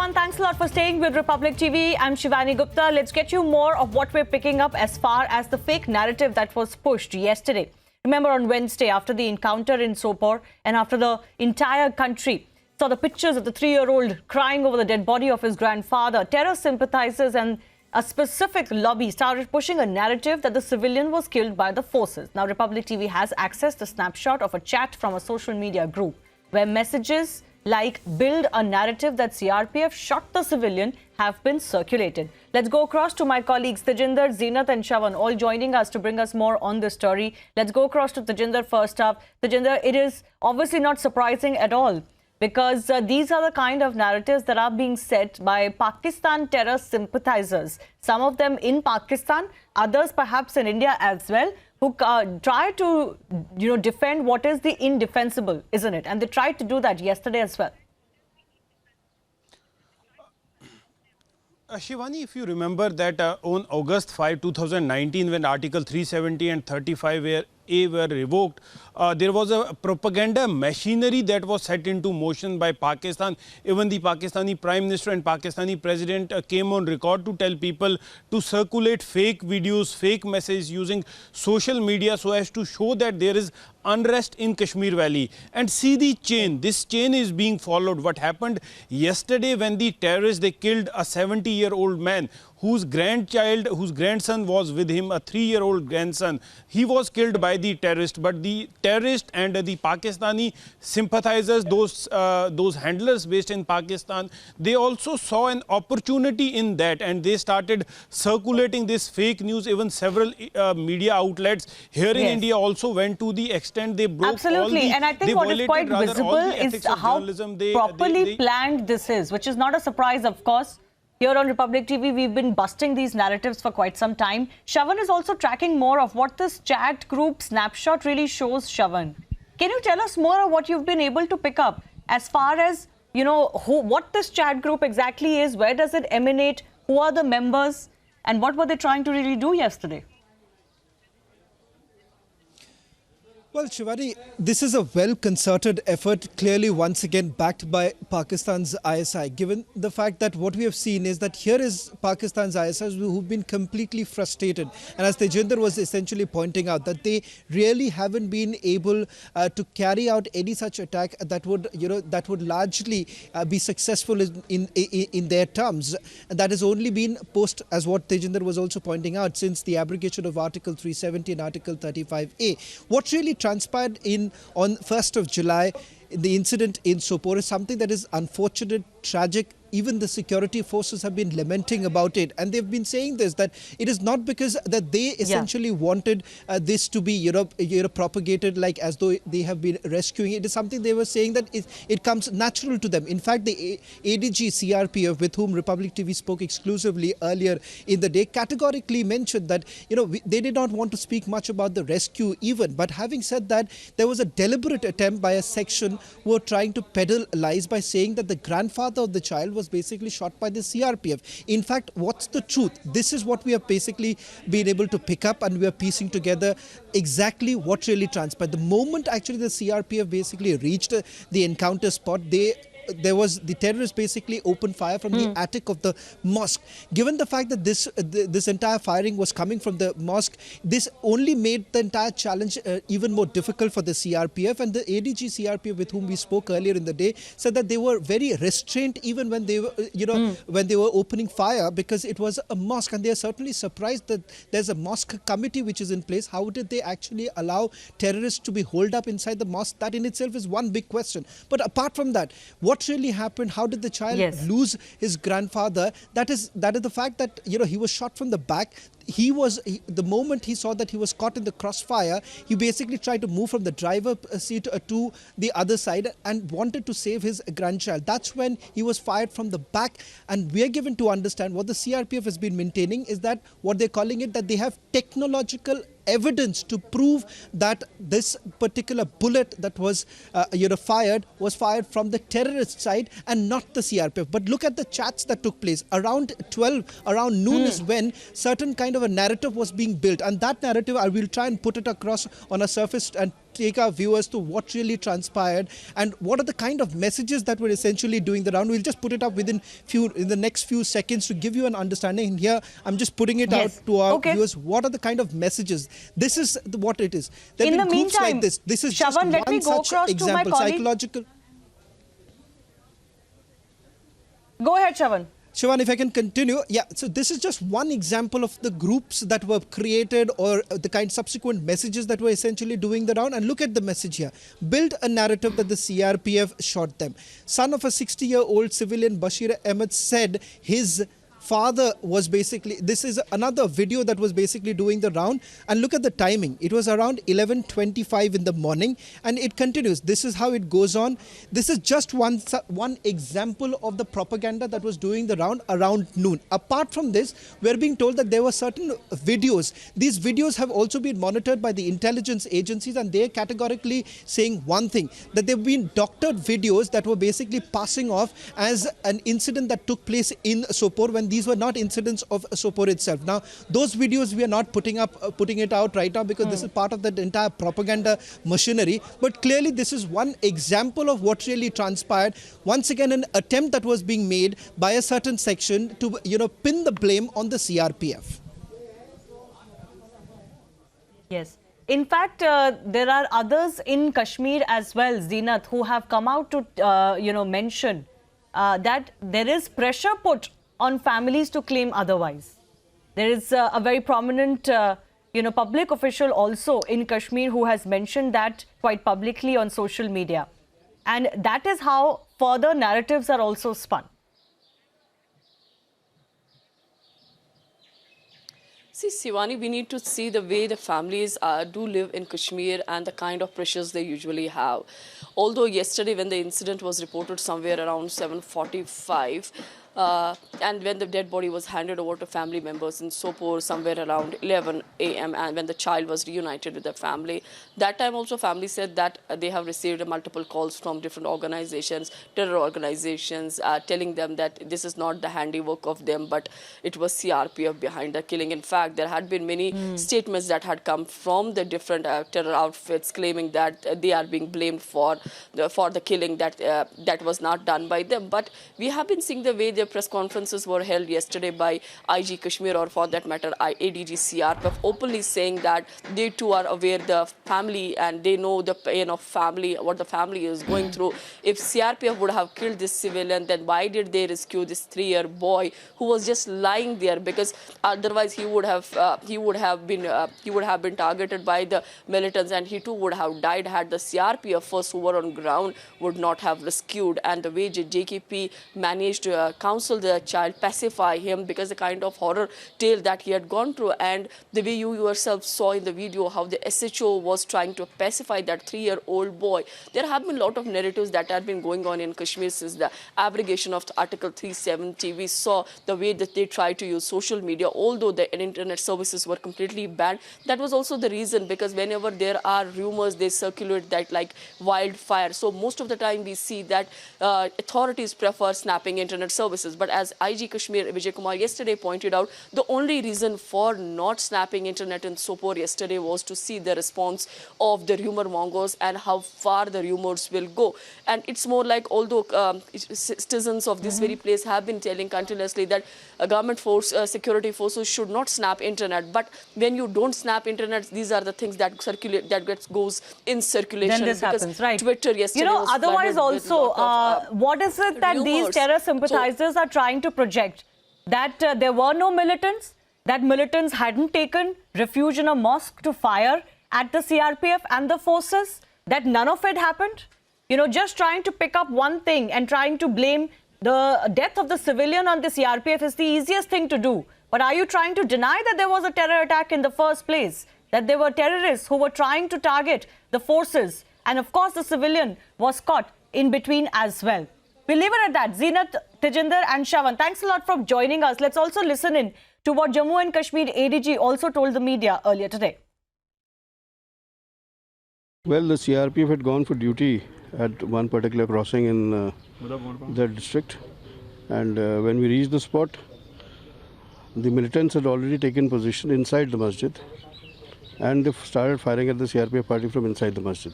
everyone. Thanks a lot for staying with Republic TV. I'm Shivani Gupta. Let's get you more of what we're picking up as far as the fake narrative that was pushed yesterday. Remember on Wednesday, after the encounter in Sopore and after the entire country saw the pictures of the 3-year-old crying over the dead body of his grandfather, terror sympathizers and a specific lobby started pushing a narrative that the civilian was killed by the forces. Now, Republic TV has accessed a snapshot of a chat from a social media group where messages like build a narrative that CRPF shot the civilian have been circulated. Let's go across to my colleagues Tejinder, Zeenat and Shravan, all joining us to bring us more on this story. Let's go across to Tejinder first up. Tejinder, it is obviously not surprising at all because these are the kind of narratives that are being set by Pakistan terror sympathizers. Some of them in Pakistan, others perhaps in India as well, who try to, defend what is the indefensible, isn't it? And they tried to do that yesterday as well. Shivani, if you remember that on August 5, 2019, when Article 370 and 35A were revoked, there was a propaganda machinery that was set into motion by Pakistan. Even the Pakistani Prime Minister and Pakistani President came on record to tell people to circulate fake videos, fake messages using social media so as to show that there is unrest in Kashmir Valley. And see the chain. This chain is being followed. What happened yesterday when the terrorists, they killed a 70-year-old man whose grandson was with him, a 3-year-old grandson. He was killed by the terrorist, but the terrorist and the Pakistani sympathizers, those handlers based in Pakistan, they also saw an opportunity in that and they started circulating this fake news. Even several media outlets here in India also went to the extent they broke all the... And I think what is quite visible is how properly planned this is, which is not a surprise, of course. Here on Republic TV, we've been busting these narratives for quite some time. Shravan is also tracking more of what this chat group snapshot really shows, Shravan. Can you tell us more of what you've been able to pick up as far as, what this chat group exactly is, where does it emanate, who are the members, and what were they trying to really do yesterday? Well, Shivani, this is a well-concerted effort, clearly once again backed by Pakistan's ISI, given the fact that what we have seen is that here is Pakistan's ISIs who've been completely frustrated. And as Tejinder was essentially pointing out, that they really haven't been able to carry out any such attack that would largely be successful in their terms. And that has only been post, as what Tejinder was also pointing out, since the abrogation of Article 370 and Article 35A. What really transpired on 1st of July, the incident in Sopore, is something that is unfortunate, tragic. Even the security forces have been lamenting about it, and they've been saying this, that it is not because that they essentially wanted this to be propagated like as though they have been rescuing. It is something they were saying that it comes natural to them. In fact, the ADG CRPF, with whom Republic TV spoke exclusively earlier in the day, categorically mentioned that they did not want to speak much about the rescue even. But having said that, there was a deliberate attempt by a section who were trying to peddle lies by saying that the grandfather of the child was basically shot by the CRPF. In fact, what's the truth? This is what we have basically been able to pick up, and we are piecing together exactly what really transpired. The moment actually the CRPF basically reached the encounter spot, the terrorists basically opened fire from the attic of the mosque. Given the fact that this entire firing was coming from the mosque, this only made the entire challenge even more difficult for the CRPF. And the ADG CRPF, with whom we spoke earlier in the day, said that they were very restrained even when they were, when they were opening fire, because it was a mosque, and they are certainly surprised that there's a mosque committee which is in place. How did they actually allow terrorists to be holed up inside the mosque? That in itself is one big question. But apart from that, what really happened? How did the child lose his grandfather? That is the fact that he was shot from the back. The moment he saw that he was caught in the crossfire, he basically tried to move from the driver's seat to the other side and wanted to save his grandchild. That's when he was fired from the back. And we are given to understand what the CRPF has been maintaining is that what they're calling it, that they have technological evidence to prove that this particular bullet that was fired from the terrorist side and not the CRPF. But look at the chats that took place. Around noon is when certain kind of a narrative was being built, and that narrative I will try and put it across on a surface and take our viewers to what really transpired and what are the kind of messages that were essentially doing the round. We'll just put it up in the next few seconds to give you an understanding. And here, I'm just putting it out to our viewers. What are the kind of messages? This is what it is. There have been groups like this. This is just Shravan, let me one go such across to my example. colleague. Psychological. Go ahead, Shravan. Shivani, if I can continue. Yeah, so this is just one example of the groups that were created or the kind of subsequent messages that were essentially doing the round. And look at the message here. Build a narrative that the CRPF shot them. Son of a 60-year-old civilian, Bashir Ahmed, said his father was basically, this is another video that was basically doing the round, and look at the timing. It was around 11:25 in the morning and it continues. This is how it goes on. This is just one example of the propaganda that was doing the round around noon. Apart from this, we're being told that there were certain videos. These videos have also been monitored by the intelligence agencies and they're categorically saying one thing, that there have been doctored videos that were basically passing off as an incident that took place in Sopore when these were not incidents of Sopore itself. Now, those videos we are not putting it out right now because this is part of the entire propaganda machinery. But clearly, this is one example of what really transpired. Once again, an attempt that was being made by a certain section to, pin the blame on the CRPF. Yes. In fact, there are others in Kashmir as well, Zeenat, who have come out to, mention that there is pressure put on families to claim otherwise. There is a very prominent, public official also in Kashmir who has mentioned that quite publicly on social media. And that is how further narratives are also spun. See, Shivani, we need to see the way the families do live in Kashmir and the kind of pressures they usually have. Although yesterday when the incident was reported somewhere around 7:45, and when the dead body was handed over to family members in Sopore somewhere around 11 a.m. and when the child was reunited with the family, that time also family said that they have received multiple calls from different organizations, terror organizations, telling them that this is not the handiwork of them, but it was CRPF behind the killing. In fact, there had been many statements that had come from the different terror outfits claiming that they are being blamed for the killing that was not done by them. But we have been seeing the way their press conferences were held yesterday by IG Kashmir, or for that matter ADG CRPF, openly saying that they too are aware the family and they know the pain of family, what the family is going through. If CRPF would have killed this civilian, then why did they rescue this 3-year boy who was just lying there? Because otherwise he would have been targeted by the militants and he too would have died had the CRPF first who were on ground would not have rescued. And the way JKP managed to counsel the child, pacify him, because the kind of horror tale that he had gone through, and the way you yourself saw in the video how the SHO was trying to pacify that 3-year-old boy. There have been a lot of narratives that have been going on in Kashmir since the abrogation of Article 370. We saw the way that they tried to use social media, although the internet services were completely banned. That was also the reason, because whenever there are rumors, they circulate that like wildfire. So most of the time we see that authorities prefer snapping internet services. But as IG Kashmir Vijay Kumar yesterday pointed out, the only reason for not snapping internet in Sopore yesterday was to see the response of the rumor mongers and how far the rumors will go. And it's more like, although citizens of this very place have been telling continuously that government security forces should not snap internet, but when you don't snap internet, these are the things that circulate, that goes in circulation. Then this happens, right? Twitter yesterday was otherwise flooded with also, lot of, what is it that these rumors. terror sympathizers are trying to project? That there were no militants, that militants hadn't taken refuge in a mosque to fire at the CRPF and the forces, that none of it happened? Just trying to pick up one thing and trying to blame the death of the civilian on the CRPF is the easiest thing to do. But are you trying to deny that there was a terror attack in the first place? That there were terrorists who were trying to target the forces? And of course, the civilian was caught in between as well. We'll leave it at that. Zeenat, Tejinder and Shravan, thanks a lot for joining us. Let's also listen in to what Jammu and Kashmir ADG also told the media earlier today. Well, the CRPF had gone for duty at one particular crossing in the district. And when we reached the spot, the militants had already taken position inside the masjid. and they started firing at the CRPF party from inside the masjid.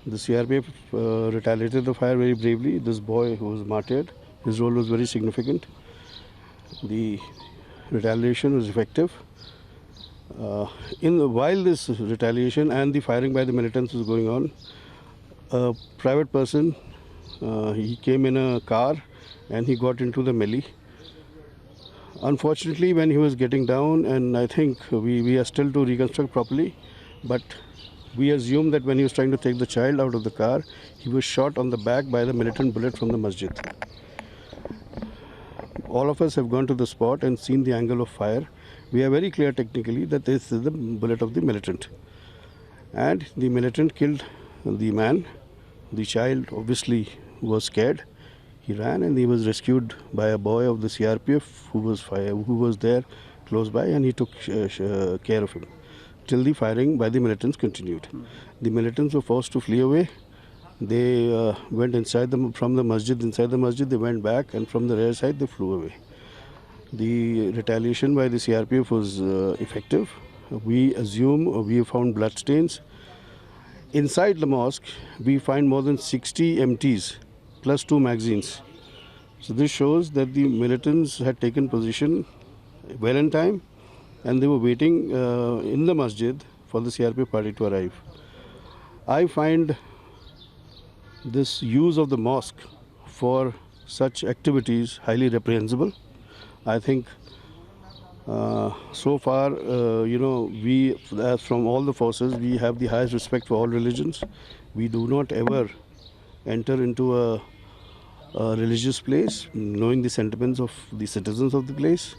The CRPF retaliated the fire very bravely. This boy who was martyred, his role was very significant. The retaliation was effective. While this retaliation and the firing by the militants was going on, a private person, he came in a car and he got into the melee. Unfortunately, when he was getting down, and I think we are still to reconstruct properly, but we assume that when he was trying to take the child out of the car, he was shot on the back by the militant bullet from the masjid. All of us have gone to the spot and seen the angle of fire. We are very clear technically that this is the bullet of the militant. And the militant killed the man. The child obviously was scared. He ran and he was rescued by a boy of the CRPF who was there close by, and he took care of him till the firing by the militants continued. The militants were forced to flee away. They went from the masjid, inside the masjid, they went back, and from the rear side they flew away. The retaliation by the CRPF was effective. We assume we found blood stains. Inside the mosque, we find more than 60 MTs plus 2 magazines. So this shows that the militants had taken position well in time, and they were waiting in the masjid for the CRPF party to arrive. I find this use of the mosque for such activities highly reprehensible. I think so far, we, as from all the forces, we have the highest respect for all religions. We do not ever enter into a religious place knowing the sentiments of the citizens of the place.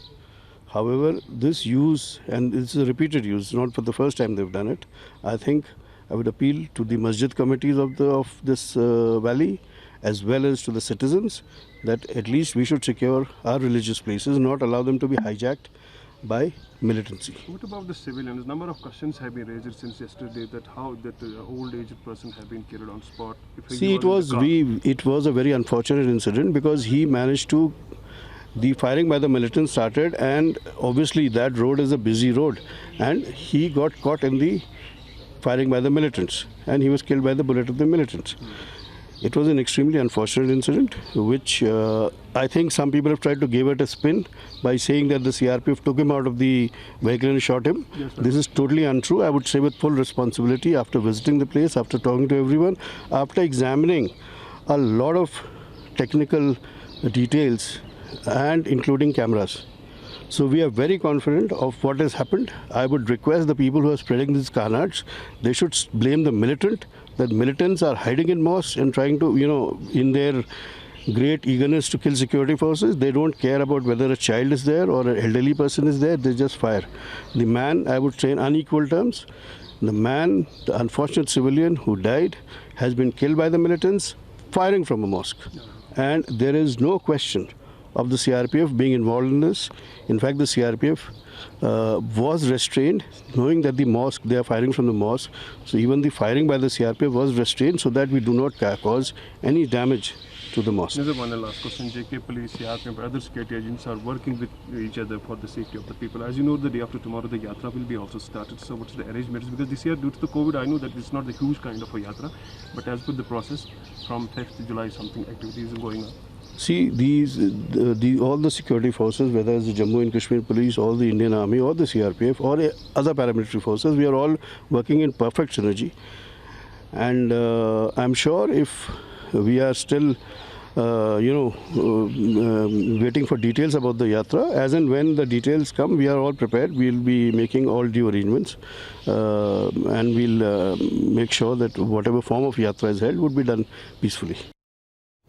However, this use, and it's a repeated use, not for the first time they've done it, I think I would appeal to the masjid committees of this valley, as well as to the citizens, that at least we should secure our religious places, not allow them to be hijacked by militancy. What about the civilians? Number of questions have been raised since yesterday that how that old aged person have been killed on spot. See, it was a very unfortunate incident because he managed to. The firing by the militants started, and obviously that road is a busy road, and he got caught in the firing by the militants, and he was killed by the bullet of the militants. It was an extremely unfortunate incident, which I think some people have tried to give it a spin by saying that the CRPF took him out of the vehicle and shot him. Yes, this is totally untrue. I would say with full responsibility, after visiting the place, after talking to everyone, after examining a lot of technical details and including cameras. So we are very confident of what has happened. I would request the people who are spreading these carnage, they should blame the militant. That militants are hiding in mosques and trying to, in their great eagerness to kill security forces, they don't care about whether a child is there or an elderly person is there, they just fire. The man, I would say in unequal terms, the man, the unfortunate civilian who died, has been killed by the militants firing from a mosque. And there is no question of the CRPF being involved in this. In fact, the CRPF was restrained, knowing that the mosque, they are firing from the mosque. So even the firing by the CRPF was restrained so that we do not cause any damage to the mosque. There's one last question. JK Police, CRPF, other security agents are working with each other for the safety of the people. As you know, the day after tomorrow, the yatra will be also started. So what's the arrangements? Because this year, due to the COVID, I know that it's not the huge kind of a yatra, but as per the process, from 5th July, something activities are going on. See, all the security forces, whether it's the Jammu and Kashmir Police or the Indian Army or the CRPF or other paramilitary forces, we are all working in perfect synergy. And I'm sure if we are still, waiting for details about the yatra, as and when the details come, we are all prepared. We'll be making all due arrangements, and we'll make sure that whatever form of yatra is held would be done peacefully.